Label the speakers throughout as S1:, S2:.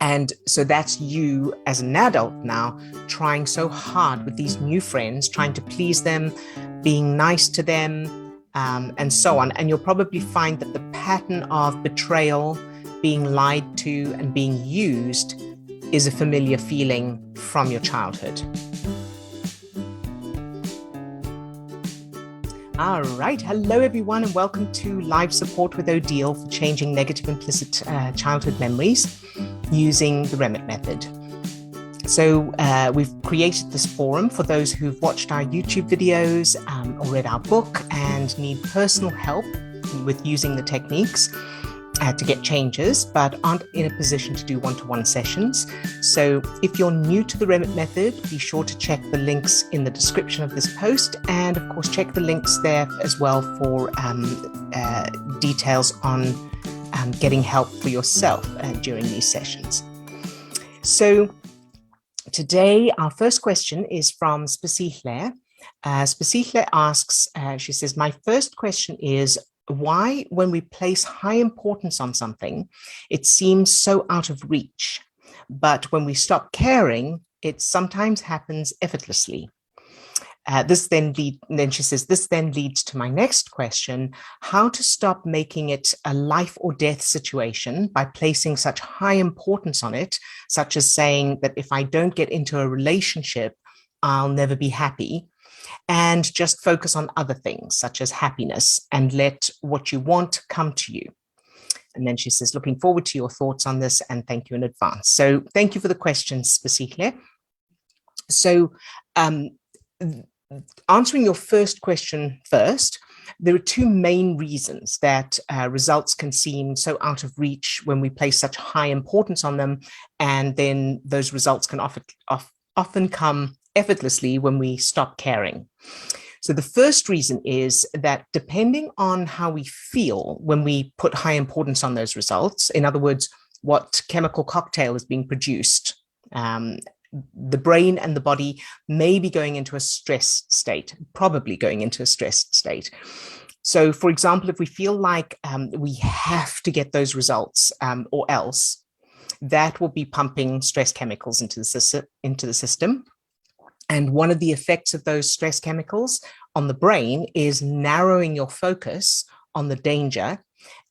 S1: And so that's you as an adult now trying so hard with these new friends, trying to please them, being nice to them, and so on. And you'll probably find that the pattern of betrayal, being lied to, and being used is a familiar feeling from your childhood. All right. Hello, everyone, and welcome to Live Support with Odille for changing negative implicit childhood memories using the Remmert Method. So we've created this forum for those who've watched our YouTube videos or read our book and need personal help with using the techniques to get changes, but aren't in a position to do one-to-one sessions. So if you're new to the Remmert Method, be sure to check the links in the description of this post, and of course check the links there as well for details on getting help for yourself during these sessions. So today our first question is from Specichle. Specichle asks, she says, my first question is, why, when we place high importance on something, it seems so out of reach, but when we stop caring, it sometimes happens effortlessly. Then she says, this then leads to my next question, how to stop making it a life or death situation by placing such high importance on it, such as saying that if I don't get into a relationship, I'll never be happy, and just focus on other things such as happiness and let what you want come to you. And then she says, looking forward to your thoughts on this and thank you in advance. So thank you for the questions, Specichle. So answering your first question first, there are two main reasons that results can seem so out of reach when we place such high importance on them, and then those results can often come effortlessly when we stop caring. So the first reason is that depending on how we feel when we put high importance on those results, in other words, what chemical cocktail is being produced, the brain and the body may be going into a stressed state, probably going into a stressed state. So for example, if we feel like we have to get those results or else, that will be pumping stress chemicals into the system. And one of the effects of those stress chemicals on the brain is narrowing your focus on the danger.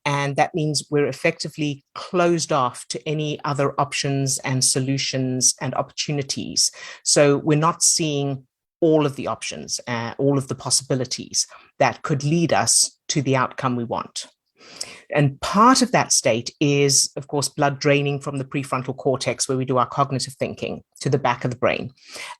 S1: And that means we're effectively closed off to any other options and solutions and opportunities. So we're not seeing all of the options, all of the possibilities that could lead us to the outcome we want. And part of that state is, of course, blood draining from the prefrontal cortex, where we do our cognitive thinking, to the back of the brain.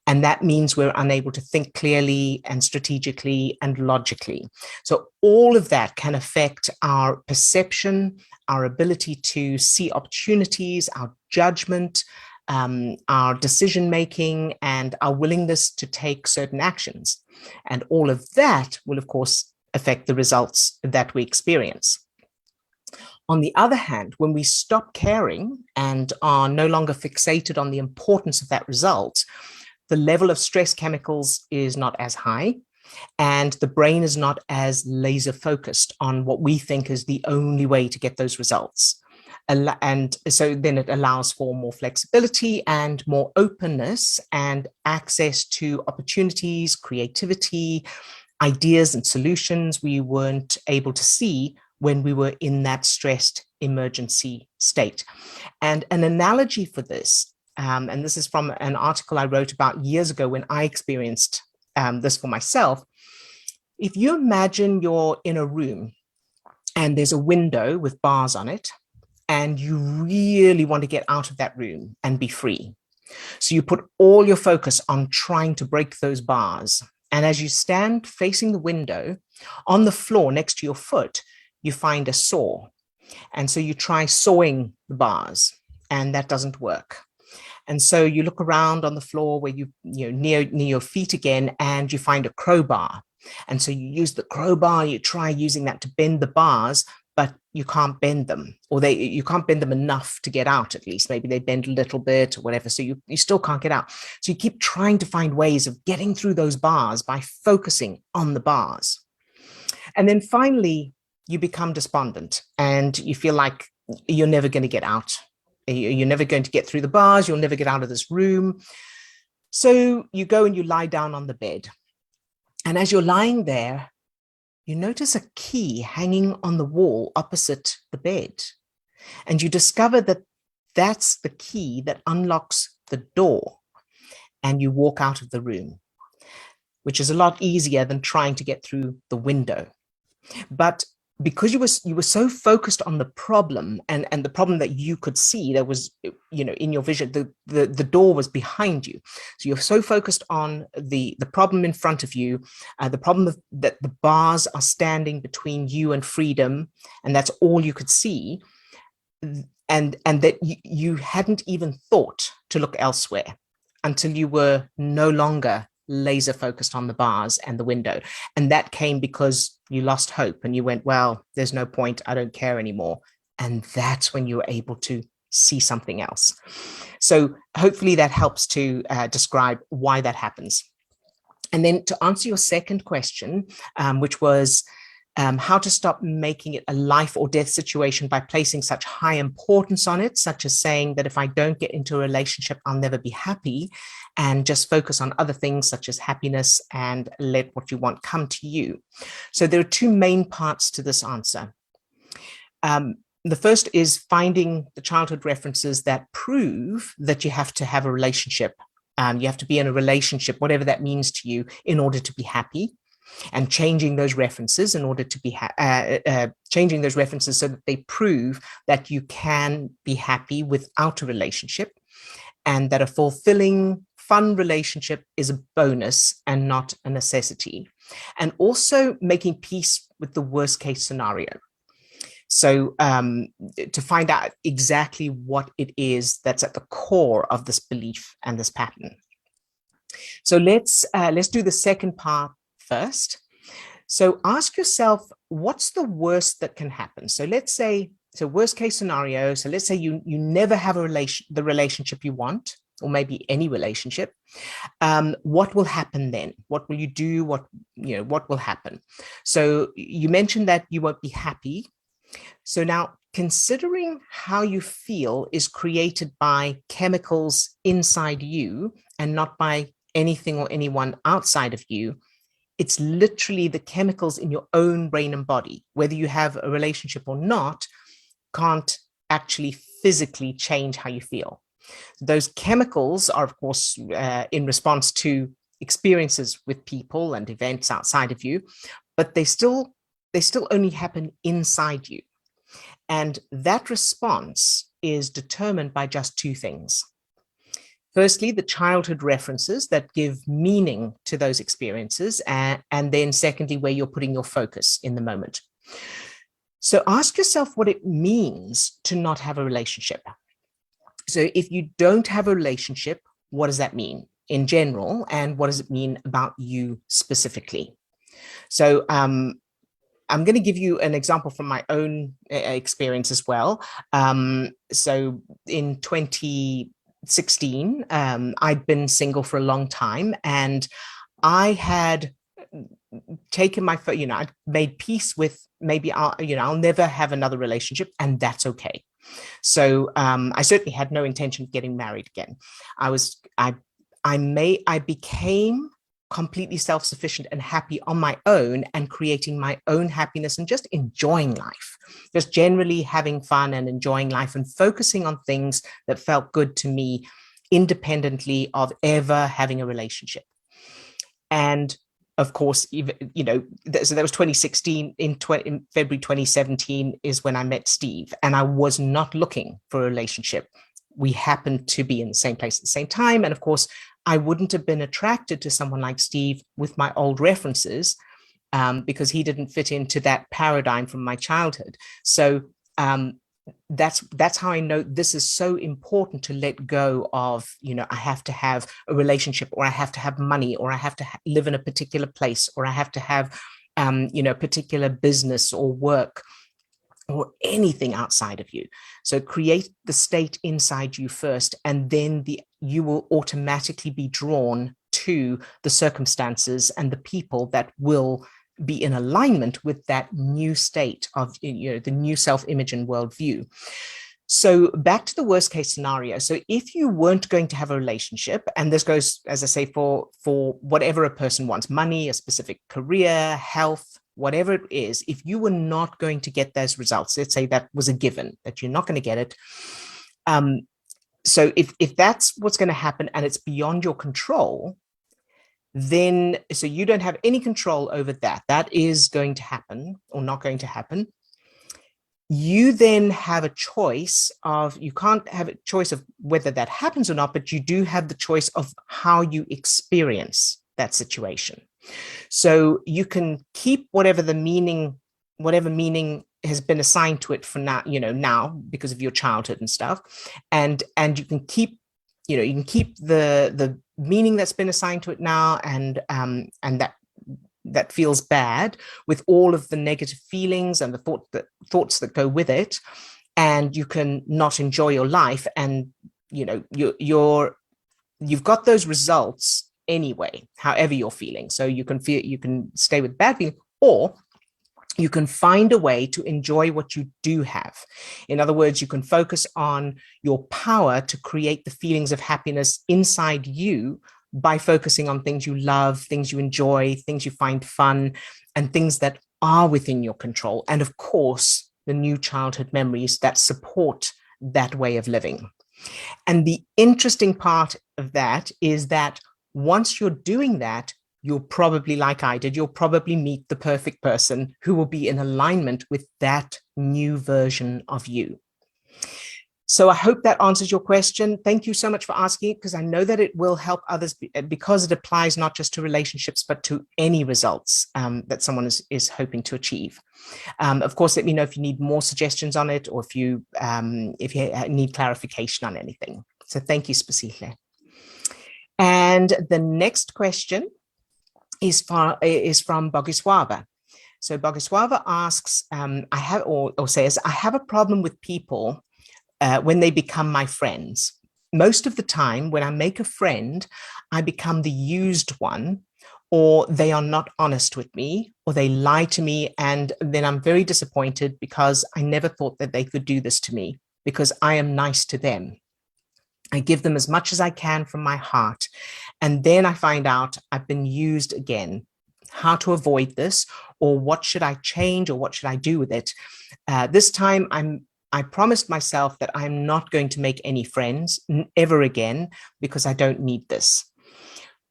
S1: And that means we're unable to think clearly and strategically and logically. So all of that can affect our perception, our ability to see opportunities, our judgment, our decision-making, and our willingness to take certain actions. And all of that will, of course, affect the results that we experience. On the other hand, when we stop caring and are no longer fixated on the importance of that result, the level of stress chemicals is not as high, and the brain is not as laser focused on what we think is the only way to get those results. And so then it allows for more flexibility and more openness and access to opportunities, creativity, ideas and solutions we weren't able to see when we were in that stressed emergency state. And an analogy for this, and this is from an article I wrote about years ago when I experienced this for myself. If you imagine you're in a room and there's a window with bars on it, and you really want to get out of that room and be free. So you put all your focus on trying to break those bars. And as you stand facing the window, on the floor next to your foot, you find a saw. And so you try sawing the bars, and that doesn't work. And so you look around on the floor where near your feet again, and you find a crowbar. And so you use the crowbar, you try using that to bend the bars, but you can't bend them, or you can't bend them enough to get out. At least maybe they bend a little bit or whatever. So you still can't get out. So you keep trying to find ways of getting through those bars by focusing on the bars. And then finally, you become despondent and you feel like you're never going to get out You're never going to get through the bars. You'll never get out of this room. So you go and you lie down on the bed. And as you're lying there, you notice a key hanging on the wall opposite the bed. And you discover that that's the key that unlocks the door. And you walk out of the room, which is a lot easier than trying to get through the window. But because you were so focused on the problem and the problem that you could see, that was, in your vision, the door was behind you. So you're so focused on the problem in front of you, the problem that the bars are standing between you and freedom, and that's all you could see, and that you hadn't even thought to look elsewhere until you were no longer laser focused on the bars and the window. And that came because you lost hope and you went, well, there's no point. I don't care anymore. And that's when you were able to see something else. So hopefully that helps to describe why that happens. And then to answer your second question, which was how to stop making it a life or death situation by placing such high importance on it, such as saying that if I don't get into a relationship, I'll never be happy, and just focus on other things such as happiness and let what you want come to you. So there are two main parts to this answer. The first is finding the childhood references that prove that you have to have a relationship. You have to be in a relationship, whatever that means to you, in order to be happy. And changing those references in order to be changing those references so that they prove that you can be happy without a relationship, and that a fulfilling, fun relationship is a bonus and not a necessity. And also making peace with the worst case scenario. So to find out exactly what it is that's at the core of this belief and this pattern. So let's do the second part first. So ask yourself, what's the worst that can happen? So let's say, worst case scenario. So let's say you never have the relationship you want, or maybe any relationship. What will happen then? What will you do? What will happen? So you mentioned that you won't be happy. So now, considering how you feel is created by chemicals inside you and not by anything or anyone outside of you, it's literally the chemicals in your own brain and body, whether you have a relationship or not, can't actually physically change how you feel. Those chemicals are, of course, in response to experiences with people and events outside of you, but they still only happen inside you. And that response is determined by just two things. Firstly, the childhood references that give meaning to those experiences, and then secondly, where you're putting your focus in the moment. So ask yourself what it means to not have a relationship. So if you don't have a relationship, what does that mean in general, and what does it mean about you specifically? So I'm going to give you an example from my own experience as well. So in 2016, I'd been single for a long time, and I had taken my, I'd made peace with maybe I'll never have another relationship, and that's okay. So I certainly had no intention of getting married again. I became completely self-sufficient and happy on my own, and creating my own happiness and just enjoying life, just generally having fun and enjoying life and focusing on things that felt good to me independently of ever having a relationship. And of course, so that was 2016. In February 2017 is when I met Steve, and I was not looking for a relationship. We happened to be in the same place at the same time. And of course, I wouldn't have been attracted to someone like Steve with my old references, because he didn't fit into that paradigm from my childhood. So that's how I know this is so important, to let go of, I have to have a relationship, or I have to have money, or I have to live in a particular place, or I have to have, particular business or work, or anything outside of you. So create the state inside you first, and then you will automatically be drawn to the circumstances and the people that will be in alignment with that new state of, the new self-image and worldview. So back to the worst case scenario. So if you weren't going to have a relationship, and this goes, as I say, for whatever a person wants, money, a specific career, health, whatever it is, if you were not going to get those results, let's say that was a given, that you're not going to get it. So if that's what's going to happen and it's beyond your control, then so you don't have any control over that. That is going to happen or not going to happen. You then have a choice of, you can't have a choice of whether that happens or not, but you do have the choice of how you experience that situation. So you can keep whatever meaning has been assigned to it for now, now because of your childhood and stuff. And you can keep, you can keep the meaning that's been assigned to it now, and that feels bad, with all of the negative feelings and the thoughts that go with it, and you can not enjoy your life, and you've got those results anyway, however you're feeling. So you can stay with bad feeling, or you can find a way to enjoy what you do have. In other words, you can focus on your power to create the feelings of happiness inside you by focusing on things you love, things you enjoy, things you find fun, and things that are within your control. And of course, the new childhood memories that support that way of living. And the interesting part of that is that once you're doing that, you'll probably, like I did, you'll probably meet the perfect person who will be in alignment with that new version of you. So I hope that answers your question. Thank you so much for asking it, because I know that it will help others, because it applies not just to relationships, but to any results that someone is hoping to achieve. Of course, let me know if you need more suggestions on it, or if you need clarification on anything. So thank you, Spasihle. And the next question is from Bogiswava. So Bogiswava asks, says, I have a problem with people when they become my friends. Most of the time, when I make a friend, I become the used one, or they are not honest with me, or they lie to me, and then I'm very disappointed because I never thought that they could do this to me, because I am nice to them. I give them as much as I can from my heart, and then I find out I've been used again. How to avoid this, or what should I change, or what should I do with it? This time I promised myself that I'm not going to make any friends ever again, because I don't need this.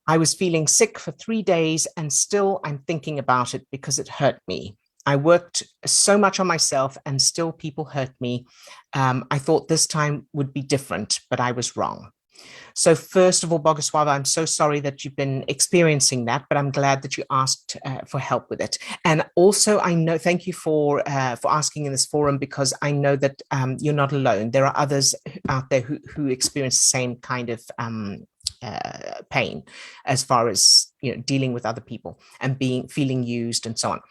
S1: I was feeling sick for 3 days, and still I'm thinking about it because it hurt me. I worked so much on myself, and still people hurt me. I thought this time would be different, but I was wrong. So first of all, Bogiswava, I'm so sorry that you've been experiencing that, but I'm glad that you asked for help with it. And also, I know, thank you for asking in this forum, because I know that you're not alone. There are others out there who experience the same kind of pain, as far as dealing with other people and feeling used and so on.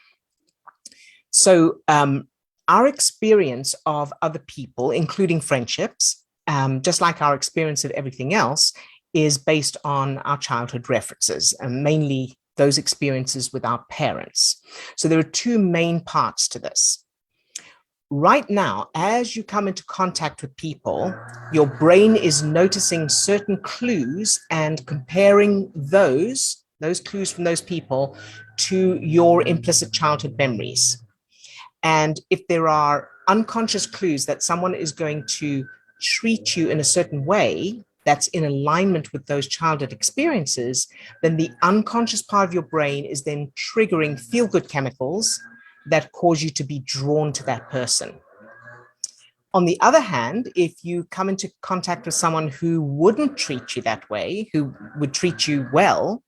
S1: So our experience of other people, including friendships, just like our experience of everything else, is based on our childhood references, and mainly those experiences with our parents. So there are two main parts to this. Right now, as you come into contact with people, your brain is noticing certain clues and comparing those clues from those people to your implicit childhood memories. And if there are unconscious clues that someone is going to treat you in a certain way that's in alignment with those childhood experiences, then the unconscious part of your brain is then triggering feel-good chemicals that cause you to be drawn to that person. On the other hand, if you come into contact with someone who wouldn't treat you that way, who would treat you well,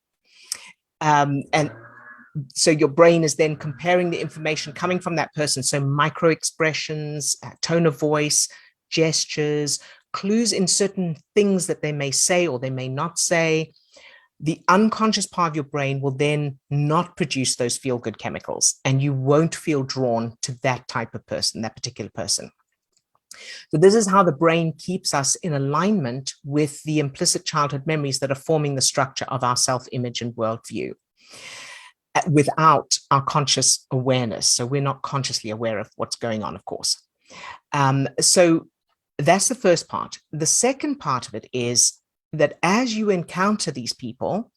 S1: and so your brain is then comparing the information coming from that person. So micro expressions, tone of voice, gestures, clues in certain things that they may say or they may not say. The unconscious part of your brain will then not produce those feel-good chemicals, and you won't feel drawn to that type of person, that particular person. So this is how the brain keeps us in alignment with the implicit childhood memories that are forming the structure of our self-image and worldview, without our conscious awareness. So we're not consciously aware of what's going on, of course. So That's the first part. The second part of it is that as you encounter these people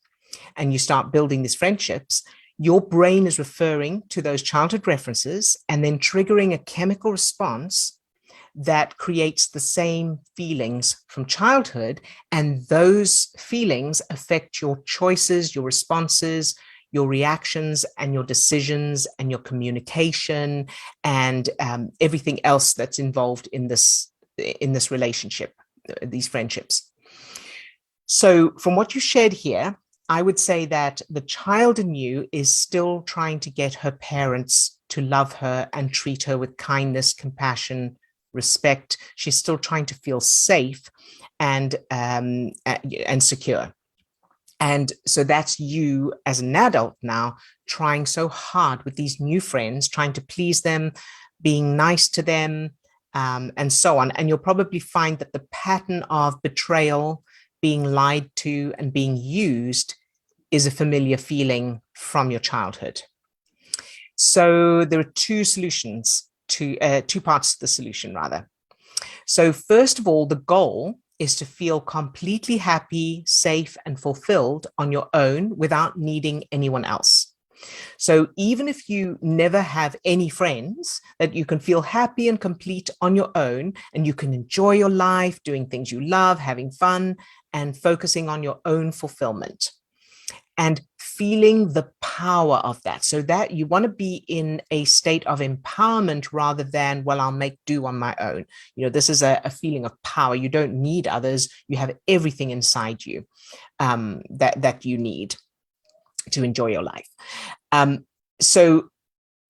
S1: and you start building these friendships, your brain is referring to those childhood references and then triggering a chemical response that creates the same feelings from childhood. And those feelings affect your choices, your responses, your reactions, and your decisions, and your communication, and everything else that's involved in this relationship, these friendships. So from what you shared here, I would say that the child in you is still trying to get her parents to love her and treat her with kindness, compassion, respect. She's still trying to feel safe and secure. And so that's you as an adult now trying so hard with these new friends, trying to please them, being nice to them, and so on. And you'll probably find that the pattern of betrayal, being lied to, and being used is a familiar feeling from your childhood. So there are two parts to the solution, rather. So first of all, the goal is to feel completely happy, safe, and fulfilled on your own without needing anyone else. So even if you never have any friends, that you can feel happy and complete on your own, and you can enjoy your life, doing things you love, having fun, and focusing on your own fulfillment. And feeling the power of that, so that you want to be in a state of empowerment rather than, well, I'll make do on my own. This is a feeling of power. You don't need others. You have everything inside you that you need to enjoy your life. So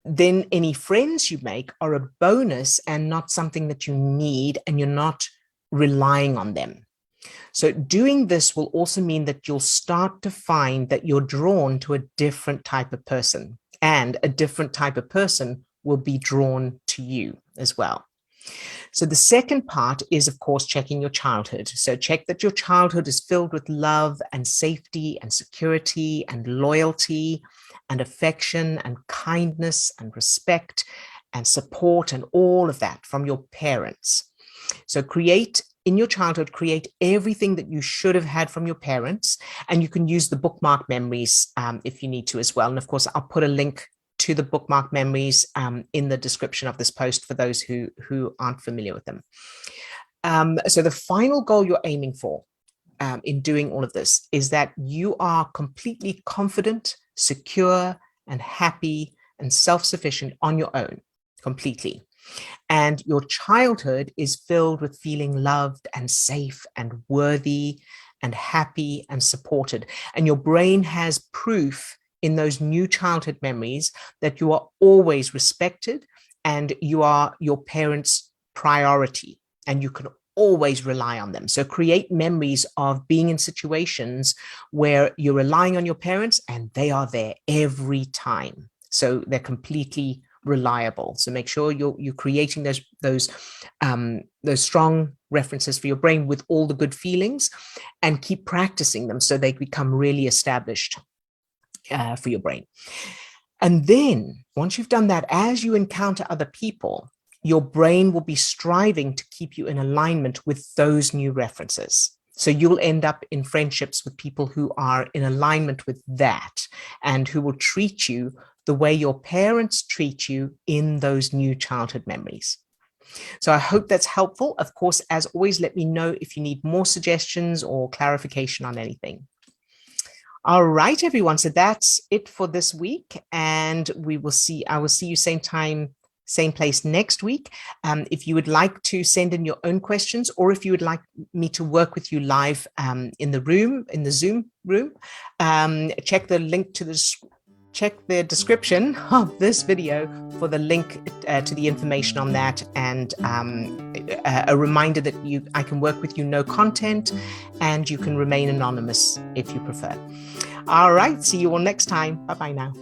S1: then any friends you make are a bonus and not something that you need, and you're not relying on them. So doing this will also mean that you'll start to find that you're drawn to a different type of person, and a different type of person will be drawn to you as well. So the second part is, of course, checking your childhood. So check that your childhood is filled with love and safety and security and loyalty and affection and kindness and respect and support and all of that from your parents. So in your childhood, create everything that you should have had from your parents, and you can use the Bookmark Memories if you need to as well. And of course, I'll put a link to the Bookmark Memories in the description of this post for those who aren't familiar with them. So the final goal you're aiming for in doing all of this is that you are completely confident, secure, and happy and self-sufficient on your own, completely. And your childhood is filled with feeling loved and safe and worthy and happy and supported. And your brain has proof in those new childhood memories that you are always respected and you are your parents' priority, and you can always rely on them. So create memories of being in situations where you're relying on your parents and they are there every time. So they're completely reliable. So make sure you're creating those strong references for your brain with all the good feelings, and keep practicing them so they become really established for your brain. And then once you've done that, as you encounter other people, your brain will be striving to keep you in alignment with those new references. So you'll end up in friendships with people who are in alignment with that, and who will treat you the way your parents treat you in those new childhood memories. So I hope that's helpful. Of course, as always, let me know if you need more suggestions or clarification on anything. All right, everyone. So that's it for this week. And I will see you same time, same place next week. If you would like to send in your own questions, or if you would like me to work with you live in the Zoom room, check the description of this video for the link to the information on that, and a reminder that I can work with you, no content, and you can remain anonymous if you prefer. All right, see you all next time. Bye-bye now.